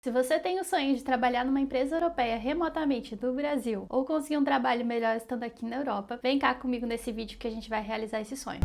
Se você tem o sonho de trabalhar numa empresa europeia remotamente do Brasil ou conseguir um trabalho melhor estando aqui na Europa, vem cá comigo nesse vídeo que a gente vai realizar esse sonho.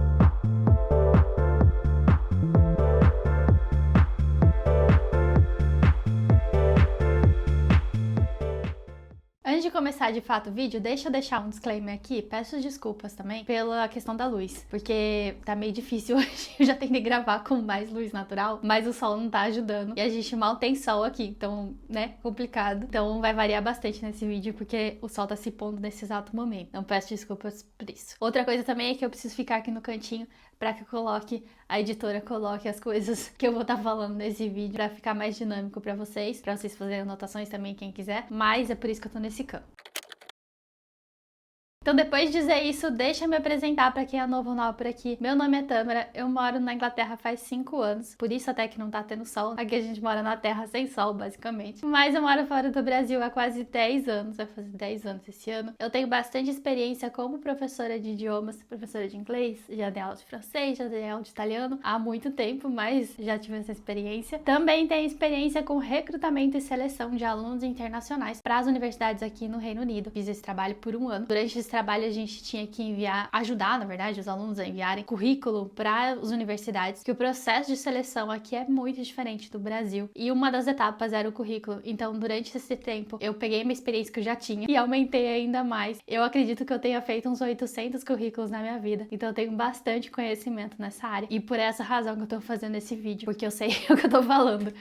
Antes de começar de fato o vídeo, deixa eu deixar um disclaimer aqui, peço desculpas também pela questão da luz, porque tá meio difícil hoje, eu já tentei gravar com mais luz natural, mas o sol não tá ajudando e a gente mal tem sol aqui, então, né, complicado. Então vai variar bastante nesse vídeo porque o sol tá se pondo nesse exato momento, então peço desculpas por isso. Outra coisa também é que eu preciso ficar aqui no cantinho para que a editora coloque as coisas que eu vou estar falando nesse vídeo para ficar mais dinâmico para vocês fazerem anotações também, quem quiser, mas é por isso que eu tô nesse canto. Então, depois de dizer isso, deixa eu me apresentar para quem é novo ou nova por aqui. Meu nome é Tâmara, eu moro na Inglaterra faz 5 anos, por isso até que não tá tendo sol. Aqui a gente mora na terra sem sol, basicamente. Mas eu moro fora do Brasil há quase 10 anos, vai fazer 10 anos esse ano. Eu tenho bastante experiência como professora de idiomas, professora de inglês, já dei aula de francês, já dei aula de italiano há muito tempo, mas já tive essa experiência. Também tenho experiência com recrutamento e seleção de alunos internacionais para as universidades aqui no Reino Unido. Fiz esse trabalho por 1 ano. Durante esse trabalho a gente tinha que ajudar, na verdade, os alunos a enviarem currículo para as universidades, que o processo de seleção aqui é muito diferente do Brasil. E uma das etapas era o currículo. Então, durante esse tempo, eu peguei uma experiência que eu já tinha e aumentei ainda mais. Eu acredito que eu tenha feito uns 800 currículos na minha vida. Então, eu tenho bastante conhecimento nessa área. E por essa razão que eu tô fazendo esse vídeo, porque eu sei o que eu tô falando.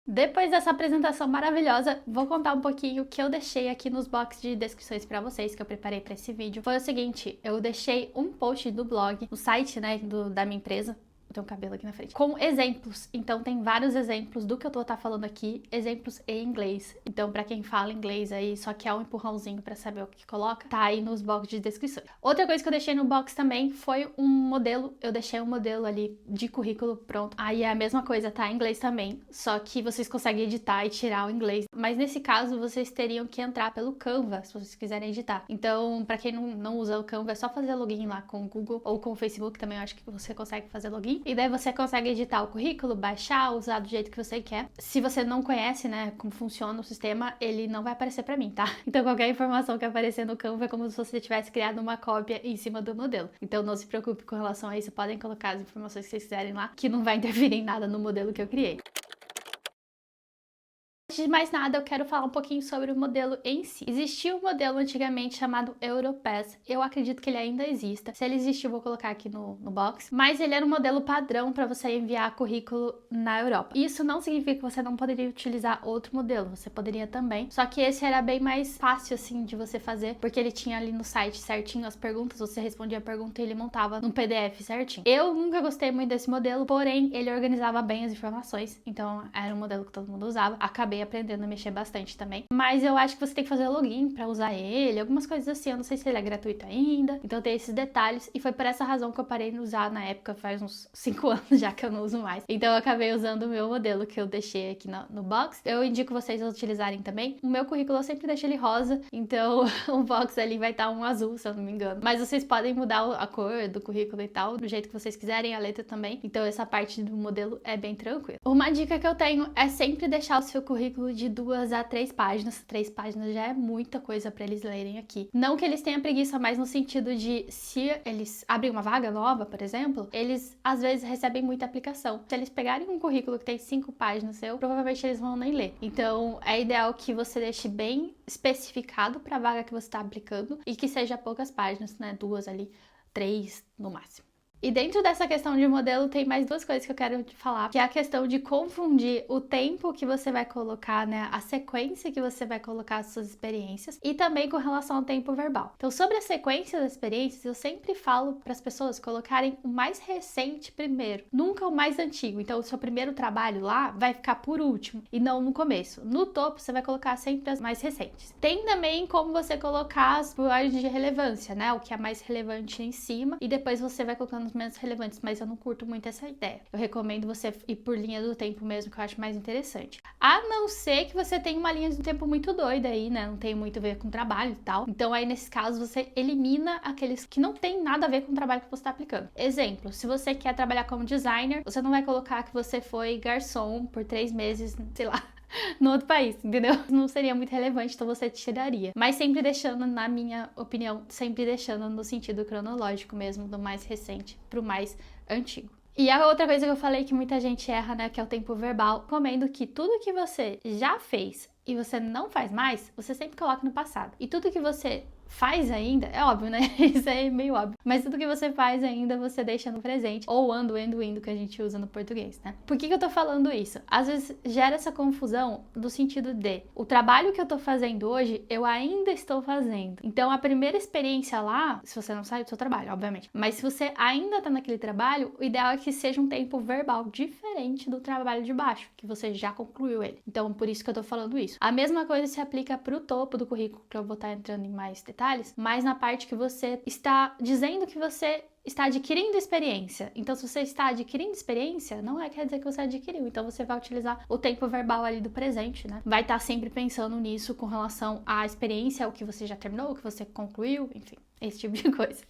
Depois dessa apresentação maravilhosa, vou contar um pouquinho o que eu deixei aqui nos boxes de descrições pra vocês, que eu preparei pra esse vídeo. Foi o seguinte, eu deixei um post do blog, no site, né, da minha empresa, eu tenho um cabelo aqui na frente, com exemplos. Então tem vários exemplos do que eu tô falando aqui, exemplos em inglês. Então pra quem fala inglês aí, só quer um empurrãozinho pra saber o que coloca, tá aí nos boxes de descrições. Outra coisa que eu deixei no box também foi um modelo, eu deixei um modelo ali de currículo pronto. Aí é a mesma coisa, tá em inglês também, só que vocês conseguem editar e tirar o inglês. Mas nesse caso, vocês teriam que entrar pelo Canva, se vocês quiserem editar. Então, pra quem não usa o Canva, é só fazer login lá com o Google ou com o Facebook também, eu acho que você consegue fazer login. E daí você consegue editar o currículo, baixar, usar do jeito que você quer. Se você não conhece, né, como funciona o sistema, ele não vai aparecer pra mim, tá? Então qualquer informação que aparecer no Canva é como se você tivesse criado uma cópia em cima do modelo. Então não se preocupe com relação a isso, podem colocar as informações que vocês quiserem lá, que não vai interferir em nada no modelo que eu criei. Antes de mais nada, eu quero falar um pouquinho sobre o modelo em si. Existia um modelo antigamente chamado Europass. Eu acredito que ele ainda exista. Se ele existe, eu vou colocar aqui no box. Mas ele era um modelo padrão para você enviar currículo na Europa. Isso não significa que você não poderia utilizar outro modelo. Você poderia também. Só que esse era bem mais fácil, assim, de você fazer. Porque ele tinha ali no site certinho as perguntas. Você respondia a pergunta e ele montava num PDF certinho. Eu nunca gostei muito desse modelo. Porém, ele organizava bem as informações. Então, era um modelo que todo mundo usava. Acabei aprendendo a mexer bastante também. Mas eu acho que você tem que fazer login pra usar ele, algumas coisas assim. Eu não sei se ele é gratuito ainda. Então tem esses detalhes. E foi por essa razão que eu parei de usar na época, faz uns 5 anos já que eu não uso mais. Então eu acabei usando o meu modelo que eu deixei aqui no box. Eu indico vocês a utilizarem também. O meu currículo eu sempre deixo ele rosa. Então o box ali vai estar um azul, se eu não me engano. Mas vocês podem mudar a cor do currículo e tal, do jeito que vocês quiserem, a letra também. Então essa parte do modelo é bem tranquila. Uma dica que eu tenho é sempre deixar o seu currículo de 2 a 3 páginas. 3 páginas já é muita coisa para eles lerem aqui. Não que eles tenham preguiça, mas no sentido de se eles abrem uma vaga nova, por exemplo, eles às vezes recebem muita aplicação. Se eles pegarem um currículo que tem 5 páginas seu, provavelmente eles vão nem ler. Então é ideal que você deixe bem especificado para a vaga que você está aplicando e que seja poucas páginas, né? 2 ali, 3 no máximo. E dentro dessa questão de modelo tem mais 2 coisas que eu quero te falar, que é a questão de confundir o tempo que você vai colocar, né, a sequência que você vai colocar as suas experiências e também com relação ao tempo verbal. Então, sobre a sequência das experiências, eu sempre falo para as pessoas colocarem o mais recente primeiro, nunca o mais antigo. Então, o seu primeiro trabalho lá vai ficar por último e não no começo. No topo, você vai colocar sempre as mais recentes. Tem também como você colocar as por ordem de relevância, né, o que é mais relevante em cima e depois você vai colocando os menos relevantes, mas eu não curto muito essa ideia. Eu recomendo você ir por linha do tempo mesmo, que eu acho mais interessante. A não ser que você tenha uma linha do tempo muito doida aí, né? Não tem muito a ver com trabalho e tal. Então aí, nesse caso, você elimina aqueles que não tem nada a ver com o trabalho que você está aplicando. Exemplo, se você quer trabalhar como designer, você não vai colocar que você foi garçom por 3 meses, sei lá, no outro país, entendeu? Não seria muito relevante, então você tiraria. Mas sempre deixando, na minha opinião, sempre deixando no sentido cronológico mesmo, do mais recente pro mais antigo. E a outra coisa que eu falei que muita gente erra, né, que é o tempo verbal. Recomendo que tudo que você já fez e você não faz mais, você sempre coloca no passado. E tudo que você faz ainda, é óbvio, né? Isso é meio óbvio. Mas tudo que você faz ainda, você deixa no presente. Ou ando, indo, que a gente usa no português, né? Por que eu tô falando isso? Às vezes gera essa confusão do sentido de o trabalho que eu tô fazendo hoje, eu ainda estou fazendo. Então, a primeira experiência lá, se você não sai do seu trabalho, obviamente. Mas se você ainda tá naquele trabalho, o ideal é que seja um tempo verbal diferente do trabalho de baixo, que você já concluiu ele. Então, por isso que eu tô falando isso. A mesma coisa se aplica pro topo do currículo, que eu vou estar entrando em mais detalhes, mas na parte que você está dizendo que você está adquirindo experiência. Então, se você está adquirindo experiência, não quer dizer que você adquiriu. Então, você vai utilizar o tempo verbal ali do presente, né? Vai estar sempre pensando nisso com relação à experiência, o que você já terminou, o que você concluiu, enfim, esse tipo de coisa.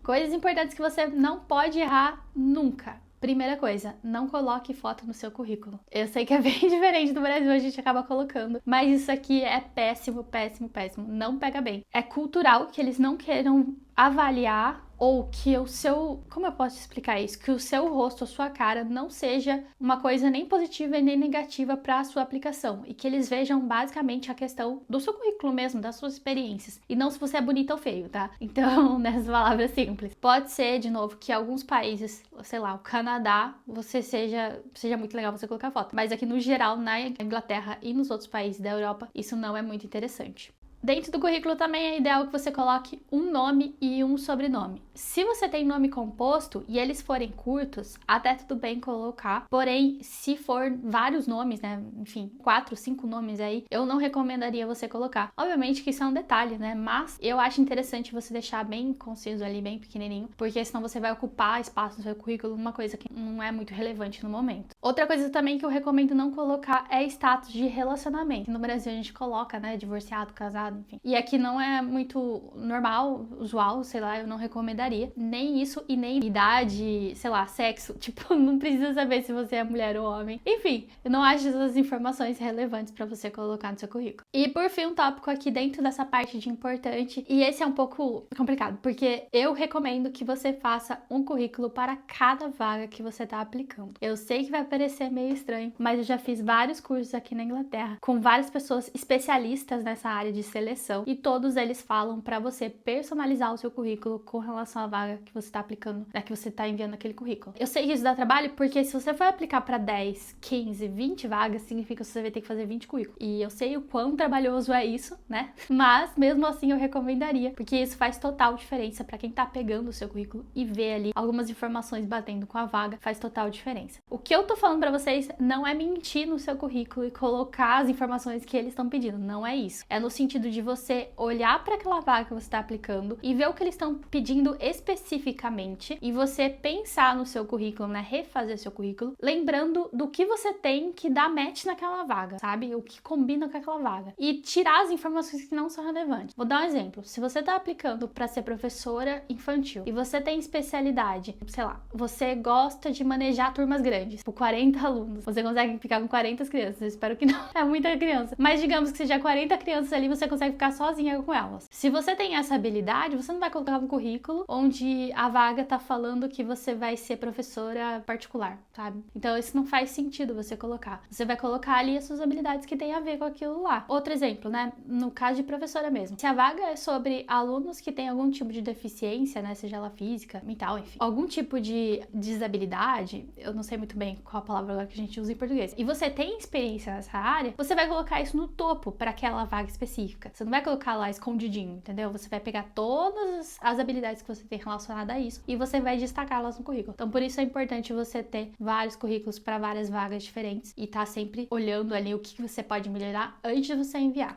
Coisas importantes que você não pode errar nunca. Primeira coisa, não coloque foto no seu currículo. Eu sei que é bem diferente do Brasil, a gente acaba colocando, mas isso aqui é péssimo, péssimo, péssimo. Não pega bem. É cultural que eles não queiram avaliar ou que o seu, como eu posso explicar isso? Que o seu rosto, a sua cara não seja uma coisa nem positiva e nem negativa para a sua aplicação e que eles vejam basicamente a questão do seu currículo mesmo, das suas experiências e não se você é bonito ou feio, tá? Então, nessas palavras simples. Pode ser, de novo, que alguns países, sei lá, o Canadá, você seja muito legal você colocar foto, mas aqui no geral, na Inglaterra e nos outros países da Europa, isso não é muito interessante. Dentro do currículo também é ideal que você coloque um nome e um sobrenome. Se você tem nome composto e eles forem curtos, até tudo bem colocar. Porém, se for vários nomes, né, enfim, 4, 5 nomes aí, eu não recomendaria você colocar. Obviamente que isso é um detalhe, né, mas eu acho interessante você deixar bem conciso ali, bem pequenininho, porque senão você vai ocupar espaço no seu currículo, uma coisa que não é muito relevante no momento. Outra coisa também que eu recomendo não colocar é status de relacionamento. No Brasil a gente coloca, né, divorciado, casado, enfim. E aqui não é muito normal, usual, sei lá, eu não recomendaria. Nem isso e nem idade, sei lá, sexo. Tipo, não precisa saber se você é mulher ou homem. Enfim, eu não acho essas informações relevantes pra você colocar no seu currículo. E por fim, um tópico aqui dentro dessa parte de importante, e esse é um pouco complicado, porque eu recomendo que você faça um currículo para cada vaga que você tá aplicando. Eu sei que vai parecer meio estranho, mas eu já fiz vários cursos aqui na Inglaterra com várias pessoas especialistas nessa área de seleção e todos eles falam para você personalizar o seu currículo com relação à vaga que você está aplicando, né, que você está enviando aquele currículo. Eu sei que isso dá trabalho porque se você for aplicar para 10, 15, 20 vagas, significa que você vai ter que fazer 20 currículos. E eu sei o quão trabalhoso é isso, né? Mas mesmo assim eu recomendaria, porque isso faz total diferença para quem tá pegando o seu currículo e vê ali algumas informações batendo com a vaga, faz total diferença. O que eu tô falando para vocês não é mentir no seu currículo e colocar as informações que eles estão pedindo, não é isso. É no sentido de você olhar para aquela vaga que você está aplicando e ver o que eles estão pedindo especificamente e você pensar no seu currículo, né, refazer seu currículo, lembrando do que você tem que dá match naquela vaga, sabe? O que combina com aquela vaga e tirar as informações que não são relevantes. Vou dar um exemplo. Se você está aplicando para ser professora infantil e você tem especialidade, sei lá, você gosta de manejar turmas grandes, por 40 alunos, você consegue ficar com 40 crianças, eu espero que não, é muita criança, mas digamos que seja 40 crianças ali, você consegue ficar sozinha com elas. Se você tem essa habilidade, você não vai colocar um currículo onde a vaga tá falando que você vai ser professora particular, sabe? Então isso não faz sentido você colocar. Você vai colocar ali as suas habilidades que tem a ver com aquilo lá. Outro exemplo, né? No caso de professora mesmo. Se a vaga é sobre alunos que têm algum tipo de deficiência, né? Seja ela física, mental, enfim. Algum tipo de desabilidade, eu não sei muito bem qual a palavra agora que a gente usa em português. E você tem experiência nessa área, você vai colocar isso no topo para aquela vaga específica. Você não vai colocar lá escondidinho, entendeu? Você vai pegar todas as habilidades que você tem relacionadas a isso e você vai destacá-las no currículo. Então, por isso é importante você ter vários currículos para várias vagas diferentes e tá sempre olhando ali o que você pode melhorar antes de você enviar.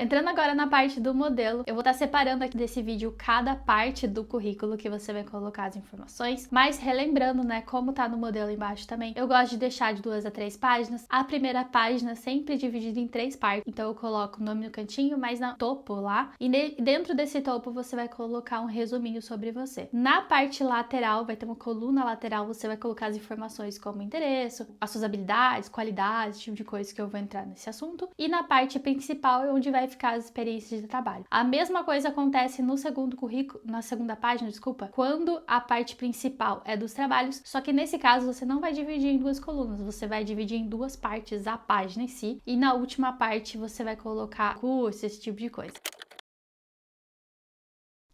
Entrando agora na parte do modelo, eu vou estar separando aqui desse vídeo cada parte do currículo que você vai colocar as informações, mas relembrando, né, como tá no modelo embaixo também, eu gosto de deixar de 2 a 3 páginas. A primeira página sempre dividida em 3 partes, então eu coloco o nome no cantinho, mas no topo lá, e dentro desse topo você vai colocar um resuminho sobre você. Na parte lateral, vai ter uma coluna lateral, você vai colocar as informações como endereço, as suas habilidades, qualidades, tipo de coisa que eu vou entrar nesse assunto, e na parte principal é onde vai ficar as experiências de trabalho. A mesma coisa acontece no segundo currículo, na segunda página, desculpa, quando a parte principal é dos trabalhos, só que nesse caso você não vai dividir em 2 colunas, você vai dividir em 2 partes a página em si, e na última parte você vai colocar curso, esse tipo de coisa.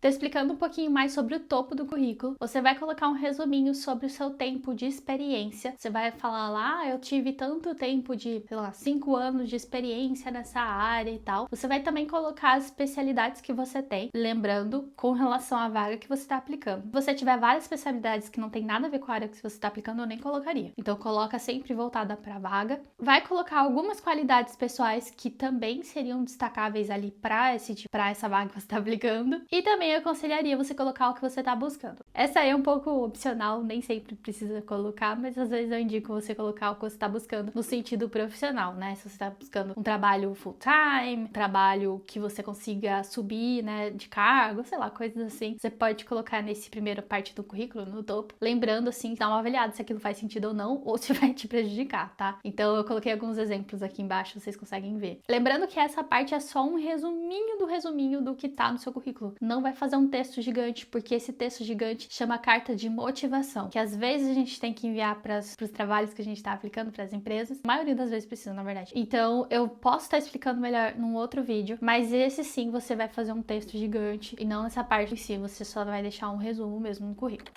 Tô explicando um pouquinho mais sobre o topo do currículo. Você vai colocar um resuminho sobre o seu tempo de experiência. Você vai falar lá, eu tive tanto tempo de, sei lá, 5 anos de experiência nessa área e tal. Você vai também colocar as especialidades que você tem, lembrando com relação à vaga que você está aplicando. Se você tiver várias especialidades que não tem nada a ver com a área que você está aplicando, eu nem colocaria. Então coloca sempre voltada para a vaga. Vai colocar algumas qualidades pessoais que também seriam destacáveis ali para essa vaga que você está aplicando. E também eu aconselharia você colocar o que você está buscando. Essa aí é um pouco opcional, nem sempre precisa colocar, mas às vezes eu indico você colocar o que você está buscando no sentido profissional, né? Se você está buscando um trabalho full time, trabalho que você consiga subir, né, de cargo, sei lá, coisas assim, você pode colocar nesse primeira parte do currículo, no topo, lembrando assim, dar uma avaliada se aquilo faz sentido ou não, ou se vai te prejudicar, tá? Então eu coloquei alguns exemplos aqui embaixo, vocês conseguem ver. Lembrando que essa parte é só um resuminho do que tá no seu currículo. Não vai fazer um texto gigante, porque esse texto gigante chama carta de motivação, que às vezes a gente tem que enviar para os trabalhos que a gente está aplicando para as empresas. A maioria das vezes precisa, na verdade. Então, eu posso estar explicando melhor num outro vídeo, mas esse sim você vai fazer um texto gigante e não nessa parte em si, você só vai deixar um resumo mesmo no currículo.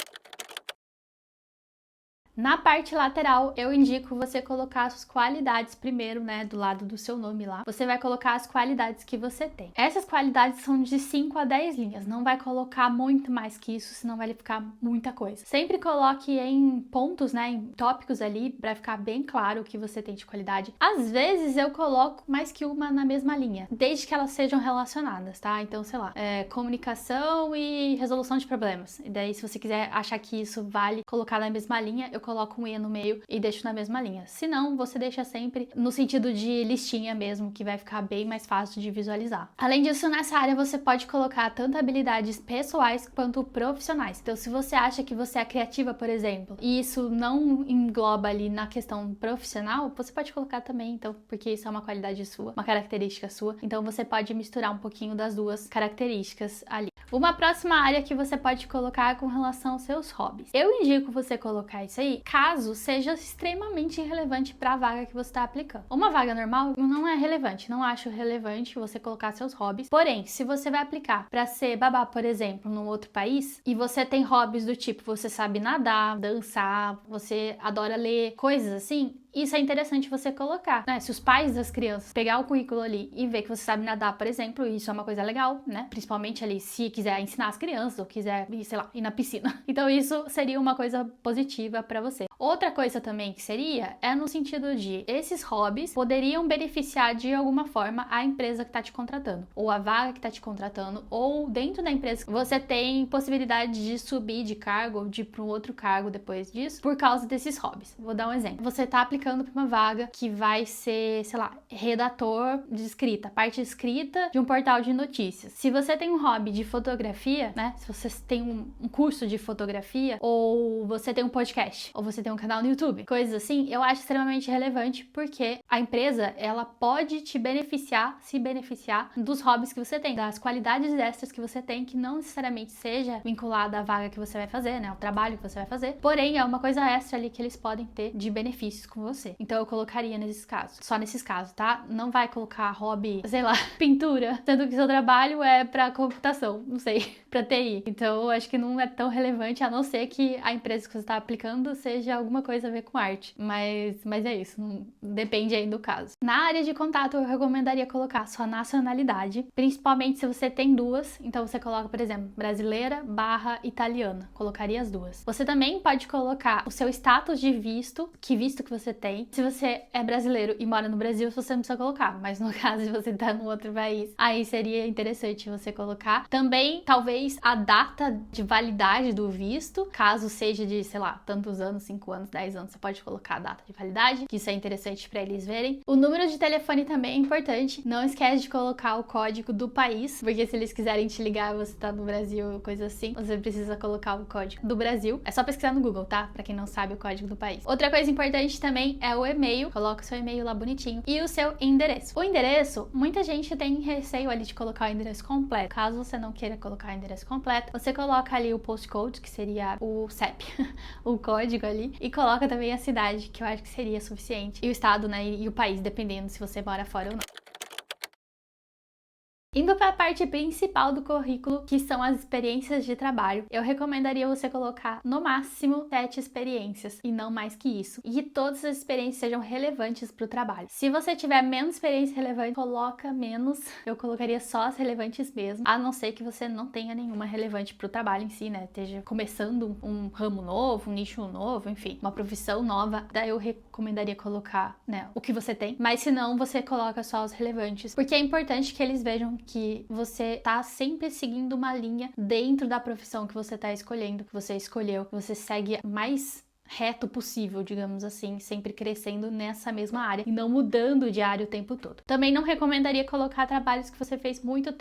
Na parte lateral, eu indico você colocar as qualidades primeiro, né, do lado do seu nome lá. Você vai colocar as qualidades que você tem. Essas qualidades são de 5 a 10 linhas, não vai colocar muito mais que isso, senão vai ficar muita coisa. Sempre coloque em pontos, né, em tópicos ali, para ficar bem claro o que você tem de qualidade. Às vezes eu coloco mais que uma na mesma linha, desde que elas sejam relacionadas, tá? Então, sei lá, comunicação e resolução de problemas. E daí, se você quiser achar que isso vale colocar na mesma linha, eu coloco um E no meio e deixo na mesma linha. Se não, você deixa sempre no sentido de listinha mesmo, que vai ficar bem mais fácil de visualizar. Além disso, nessa área você pode colocar tanto habilidades pessoais quanto profissionais. Então, se você acha que você é criativa, por exemplo, e isso não engloba ali na questão profissional, você pode colocar também, então, porque isso é uma qualidade sua, uma característica sua. Então, você pode misturar um pouquinho das duas características ali. Uma próxima área que você pode colocar é com relação aos seus hobbies. Eu indico você colocar isso aí caso seja extremamente relevante para a vaga que você está aplicando. Uma vaga normal não é relevante, não acho relevante você colocar seus hobbies. Porém, se você vai aplicar para ser babá, por exemplo, num outro país, e você tem hobbies do tipo, você sabe nadar, dançar, você adora ler, coisas assim, isso é interessante você colocar, né? Se os pais das crianças pegar o currículo ali e ver que você sabe nadar, por exemplo, isso é uma coisa legal, né? Principalmente ali se quiser ensinar as crianças ou quiser, sei lá, ir na piscina. Então isso seria uma coisa positiva para você. Outra coisa também que seria é no sentido de esses hobbies poderiam beneficiar de alguma forma a empresa que está te contratando, ou a vaga que está te contratando, ou dentro da empresa você tem possibilidade de subir de cargo ou de ir para um outro cargo depois disso por causa desses hobbies. Vou dar um exemplo. Você está aplicando para uma vaga que vai ser, sei lá, redator de escrita, parte de escrita de um portal de notícias. Se você tem um hobby de fotografia, né? Se você tem um curso de fotografia, ou você tem um podcast, ou você tem um canal no YouTube, coisas assim, eu acho extremamente relevante porque a empresa, ela pode te beneficiar, se beneficiar dos hobbies que você tem, das qualidades extras que você tem, que não necessariamente seja vinculada à vaga que você vai fazer, né? Ao trabalho que você vai fazer, porém é uma coisa extra ali que eles podem ter de benefícios com você. Então eu colocaria nesses casos, só nesses casos, tá? Não vai colocar hobby, sei lá, pintura, sendo que seu trabalho é pra computação, não sei, pra TI. Então eu acho que não é tão relevante, a não ser que a empresa que você tá aplicando seja alguma coisa a ver com arte, mas é isso, depende aí do caso. Na área de contato, eu recomendaria colocar sua nacionalidade, principalmente se você tem duas, então você coloca, por exemplo, brasileira / italiana, colocaria as duas. Você também pode colocar o seu status de visto que você tem. Se você é brasileiro e mora no Brasil, você não precisa colocar, mas no caso de você estar no outro país, aí seria interessante você colocar. Também, talvez, a data de validade do visto, caso seja de, sei lá, tantos anos, 5 anos, 10 anos, você pode colocar a data de validade, que isso é interessante para eles verem. O número de telefone também é importante, não esquece de colocar o código do país, porque se eles quiserem te ligar, você tá no Brasil, coisa assim, você precisa colocar o código do Brasil. É só pesquisar no Google, tá? Pra quem não sabe o código do país. Outra coisa importante também é o e-mail, coloca o seu e-mail lá bonitinho, e o seu endereço. O endereço, muita gente tem receio ali de colocar o endereço completo. Caso você não queira colocar o endereço completo, você coloca ali o postcode, que seria o CEP, o código ali, e coloca também a cidade, que eu acho que seria suficiente, e o estado, né, e o país, dependendo se você mora fora ou não. Indo para a parte principal do currículo, que são as experiências de trabalho, eu recomendaria você colocar no máximo 7 experiências e não mais que isso. E que todas as experiências sejam relevantes para o trabalho. Se você tiver menos experiência relevante, coloca menos. Eu colocaria só as relevantes mesmo, a não ser que você não tenha nenhuma relevante para o trabalho em si, né? Esteja começando um ramo novo, um nicho novo, enfim, uma profissão nova. Daí eu recomendaria colocar, né, o que você tem. Mas se não, você coloca só os relevantes, porque é importante que eles vejam que você tá sempre seguindo uma linha dentro da profissão que você tá escolhendo, que você escolheu, que você segue mais reto possível, digamos assim, sempre crescendo nessa mesma área e não mudando de área o tempo todo. Também não recomendaria colocar trabalhos que você fez muito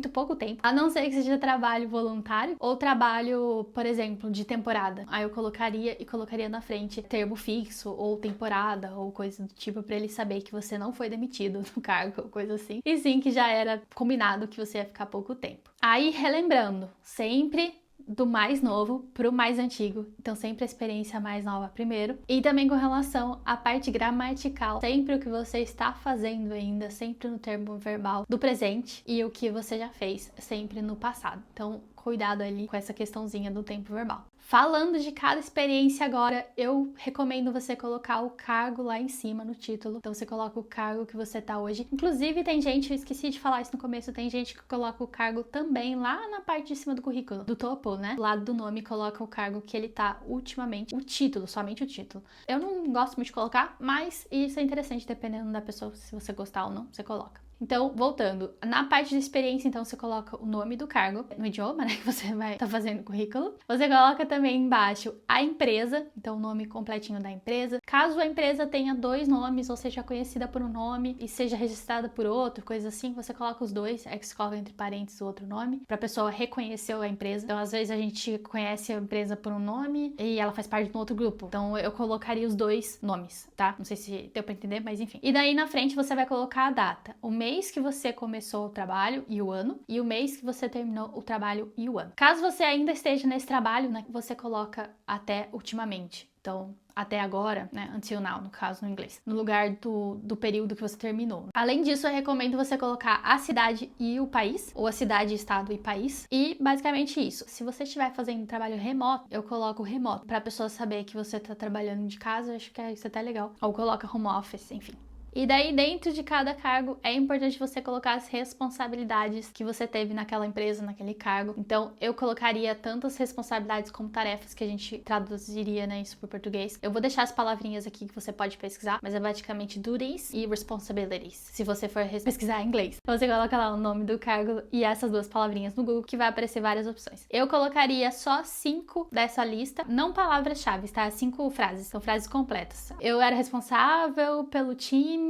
pouco tempo, a não ser que seja trabalho voluntário ou trabalho, por exemplo, de temporada. Aí eu colocaria na frente termo fixo ou temporada ou coisa do tipo para ele saber que você não foi demitido do cargo ou coisa assim. E sim que já era combinado que você ia ficar pouco tempo. Aí, relembrando, sempre do mais novo pro mais antigo, então sempre a experiência mais nova primeiro. E também com relação à parte gramatical, sempre o que você está fazendo ainda, sempre no termo verbal do presente, e o que você já fez sempre no passado. Então, cuidado ali com essa questãozinha do tempo verbal. Falando de cada experiência agora, eu recomendo você colocar o cargo lá em cima no título. Então você coloca o cargo que você tá hoje. Inclusive tem gente, eu esqueci de falar isso no começo, tem gente que coloca o cargo também lá na parte de cima do currículo, do topo, né? Do lado do nome coloca o cargo que ele tá ultimamente, o título, somente o título. Eu não gosto muito de colocar, mas isso é interessante dependendo da pessoa, se você gostar ou não, você coloca. Então, voltando, na parte de experiência, então, você coloca o nome do cargo, no idioma, né, que você vai estar fazendo o currículo. Você coloca também embaixo a empresa, então o nome completinho da empresa. Caso a empresa tenha 2 nomes, ou seja conhecida por um nome e seja registrada por outro, coisa assim, você coloca os 2, é que você coloca entre parênteses o outro nome, pra pessoa reconhecer a empresa. Então, às vezes a gente conhece a empresa por um nome e ela faz parte de um outro grupo. Então, eu colocaria os 2 nomes, tá? Não sei se deu pra entender, mas enfim. E daí, na frente, você vai colocar a data, o mês que você começou o trabalho e o ano, e o mês que você terminou o trabalho e o ano. Caso você ainda esteja nesse trabalho, né, você coloca até ultimamente. Então, até agora, né, until now, no caso, no inglês, no lugar do período que você terminou. Além disso, eu recomendo você colocar a cidade e o país, ou a cidade, estado e país, e basicamente isso. Se você estiver fazendo trabalho remoto, eu coloco remoto, pra pessoa saber que você tá trabalhando de casa, acho que isso é até legal. Ou coloca home office, enfim. E daí, dentro de cada cargo, é importante você colocar as responsabilidades que você teve naquela empresa, naquele cargo. Então, eu colocaria tanto as responsabilidades como tarefas, que a gente traduziria, né, isso para o português. Eu vou deixar as palavrinhas aqui que você pode pesquisar, mas é basicamente duties e responsibilities, se você for pesquisar em inglês. Então, você coloca lá o nome do cargo e essas 2 palavrinhas no Google, que vai aparecer várias opções. Eu colocaria só 5 dessa lista, não palavras-chave, tá? 5 frases, são frases completas. Eu era responsável pelo time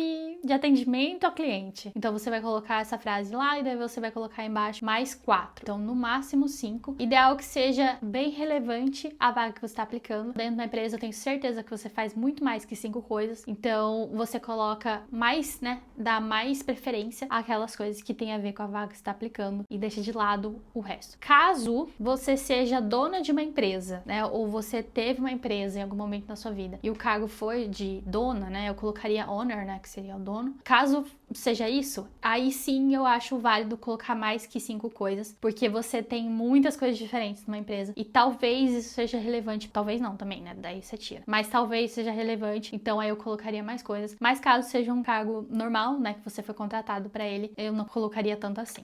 de atendimento ao cliente. Então você vai colocar essa frase lá e daí você vai colocar embaixo mais 4. Então no máximo 5. Ideal que seja bem relevante à vaga que você está aplicando. Dentro da empresa eu tenho certeza que você faz muito mais que 5 coisas. Então você coloca mais, né? Dá mais preferência àquelas coisas que tem a ver com a vaga que você está aplicando e deixa de lado o resto. Caso você seja dona de uma empresa, né? Ou você teve uma empresa em algum momento na sua vida e o cargo foi de dona, né? Eu colocaria owner, né? Que seria o dono dono. Caso seja isso, aí sim eu acho válido colocar mais que 5 coisas, porque você tem muitas coisas diferentes numa empresa e talvez isso seja relevante, talvez não também, né? Daí você tira. Mas talvez seja relevante, então aí eu colocaria mais coisas. Mas caso seja um cargo normal, né, que você foi contratado para ele, eu não colocaria tanto assim.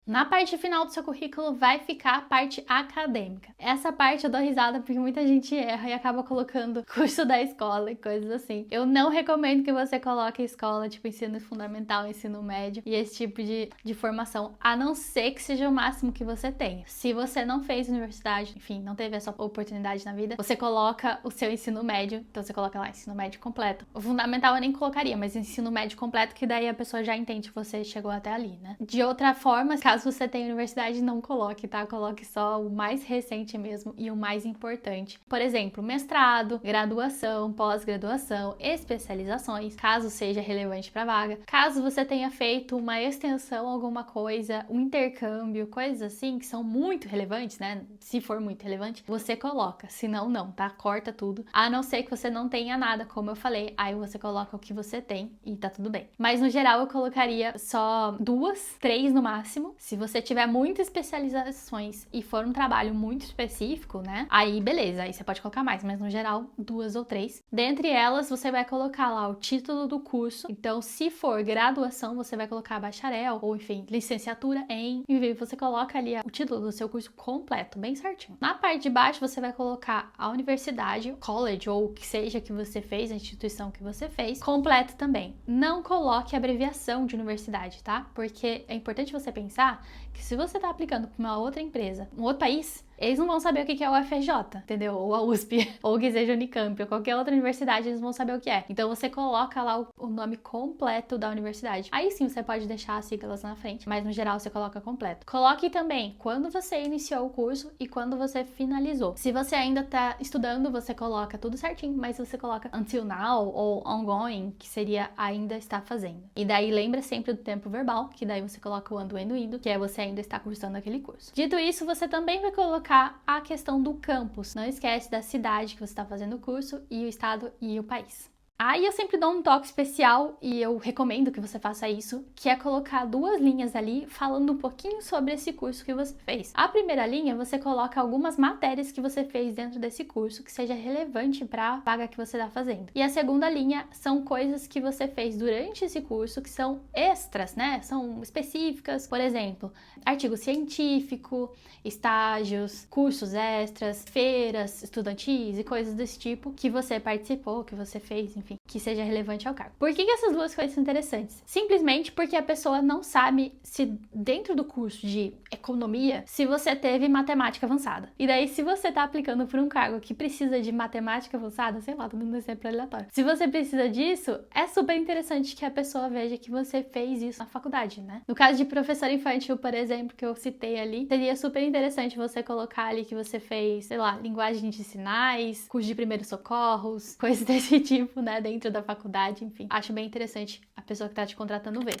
Na parte final do seu currículo vai ficar a parte acadêmica. Essa parte eu dou risada porque muita gente erra e acaba colocando curso da escola e coisas assim. Eu não recomendo que você coloque escola, tipo ensino fundamental, ensino médio e esse tipo de formação, a não ser que seja o máximo que você tenha. Se você não fez universidade, enfim, não teve essa oportunidade na vida, você coloca o seu ensino médio, então você coloca lá ensino médio completo. O fundamental eu nem colocaria, mas ensino médio completo, que daí a pessoa já entende que você chegou até ali, né? De outra forma, caso você tenha universidade, não coloque, tá? Coloque só o mais recente mesmo e o mais importante. Por exemplo, mestrado, graduação, pós-graduação, especializações, caso seja relevante para a vaga. Caso você tenha feito uma extensão, alguma coisa, um intercâmbio, coisas assim que são muito relevantes, né? Se for muito relevante, você coloca. Se não, não, tá? Corta tudo. A não ser que você não tenha nada, como eu falei, aí você coloca o que você tem e tá tudo bem. Mas no geral eu colocaria só 2, 3 no máximo. Se você tiver muitas especializações e for um trabalho muito específico, né? Aí beleza, aí você pode colocar mais, mas no geral 2 ou 3. Dentre elas, você vai colocar lá o título do curso. Então, se for graduação, você vai colocar bacharel ou enfim, licenciatura em, e você coloca ali o título do seu curso completo, bem certinho. Na parte de baixo, você vai colocar a universidade, college ou o que seja que você fez, a instituição que você fez, completo também. Não coloque abreviação de universidade, tá? Porque é importante você pensar que se você está aplicando para uma outra empresa, um outro país, eles não vão saber o que é o UFRJ, entendeu? Ou a USP, ou que seja Unicamp, ou qualquer outra universidade, eles vão saber o que é. Então você coloca lá o nome completo da universidade. Aí sim você pode deixar as siglas na frente, mas no geral você coloca completo. Coloque também quando você iniciou o curso e quando você finalizou. Se você ainda está estudando, você coloca tudo certinho, mas você coloca until now ou ongoing, que seria ainda está fazendo. E daí lembra sempre do tempo verbal, que daí você coloca o ando, indo, que é você ainda está cursando aquele curso. Dito isso, você também vai colocar a questão do campus. Não esquece da cidade que você está fazendo o curso e o estado e o país. Aí eu sempre dou um toque especial e eu recomendo que você faça isso, que é colocar 2 linhas ali falando um pouquinho sobre esse curso que você fez. A primeira linha, você coloca algumas matérias que você fez dentro desse curso que seja relevante para a vaga que você está fazendo. E a segunda linha são coisas que você fez durante esse curso que são extras, né? São específicas, por exemplo, artigo científico, estágios, cursos extras, feiras estudantis e coisas desse tipo que você participou, que você fez, enfim, que seja relevante ao cargo. Por que essas 2 coisas são interessantes? Simplesmente porque a pessoa não sabe se dentro do curso de economia, se você teve matemática avançada. E daí, se você tá aplicando para um cargo que precisa de matemática avançada, sei lá, tô dando um exemplo aleatório. Se você precisa disso, é super interessante que a pessoa veja que você fez isso na faculdade, né? No caso de professor infantil, por exemplo, que eu citei ali, seria super interessante você colocar ali que você fez, sei lá, linguagem de sinais, curso de primeiros socorros, coisas desse tipo, né, dentro da faculdade, enfim. Acho bem interessante a pessoa que tá te contratando ver.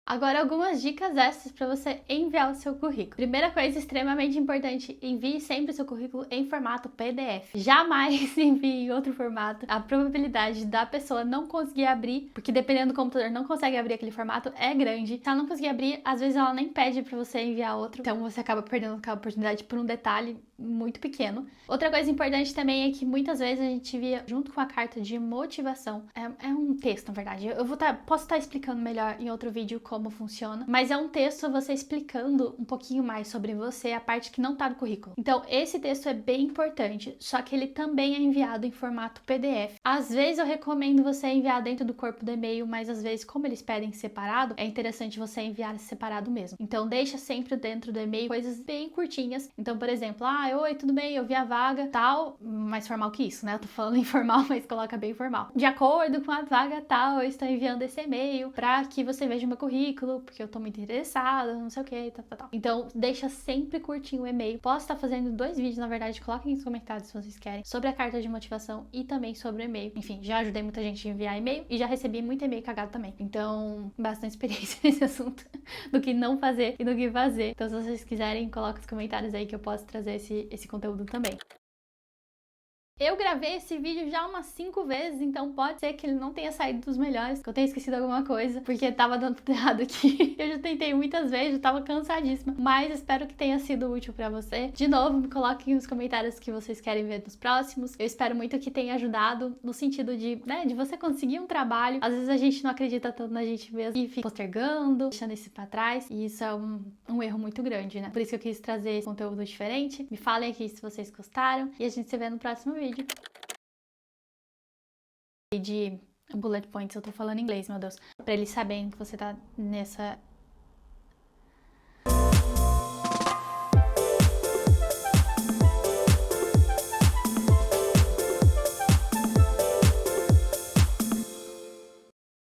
Agora, algumas dicas extras para você enviar o seu currículo. Primeira coisa extremamente importante, envie sempre o seu currículo em formato PDF. Jamais envie em outro formato. A probabilidade da pessoa não conseguir abrir, porque dependendo do computador não consegue abrir aquele formato, é grande. Se ela não conseguir abrir, às vezes ela nem pede para você enviar outro. Então você acaba perdendo aquela oportunidade por um detalhe muito pequeno. Outra coisa importante também é que muitas vezes a gente via junto com a carta de motivação. É um texto, na verdade. Eu posso estar explicando melhor em outro vídeo como funciona, mas é um texto você explicando um pouquinho mais sobre você, a parte que não tá no currículo. Então, esse texto é bem importante, só que ele também é enviado em formato PDF. Às vezes eu recomendo você enviar dentro do corpo do e-mail, mas às vezes, como eles pedem separado, é interessante você enviar separado mesmo. Então, deixa sempre dentro do e-mail coisas bem curtinhas. Então, por exemplo, oi, tudo bem, eu vi a vaga, tal, mais formal que isso, né? Eu tô falando informal, mas coloca bem formal. De acordo com a vaga tal, eu estou enviando esse e-mail pra que você veja o meu currículo, porque eu tô muito interessada, não sei o que, tal. Então, deixa sempre curtinho o e-mail. Posso estar fazendo 2 vídeos, na verdade, coloquem nos comentários se vocês querem, sobre a carta de motivação e também sobre o e-mail. Enfim, já ajudei muita gente a enviar e-mail e já recebi muito e-mail cagado também. Então, bastante experiência nesse assunto, do que não fazer e do que fazer. Então, se vocês quiserem, coloca nos comentários aí que eu posso trazer esse conteúdo também. Eu gravei esse vídeo já umas 5 vezes, então pode ser que ele não tenha saído dos melhores, que eu tenha esquecido alguma coisa, porque tava dando tudo errado aqui. Eu já tentei muitas vezes, eu tava cansadíssima, mas espero que tenha sido útil pra você. De novo, me coloquem nos comentários o que vocês querem ver nos próximos. Eu espero muito que tenha ajudado no sentido de, né, de você conseguir um trabalho. Às vezes a gente não acredita tanto na gente mesmo e fica postergando, deixando isso pra trás, e isso é um erro muito grande, né? Por isso que eu quis trazer esse conteúdo diferente. Me falem aqui se vocês gostaram e a gente se vê no próximo vídeo. De bullet points, eu tô falando em inglês, meu Deus. Pra eles saberem que você tá nessa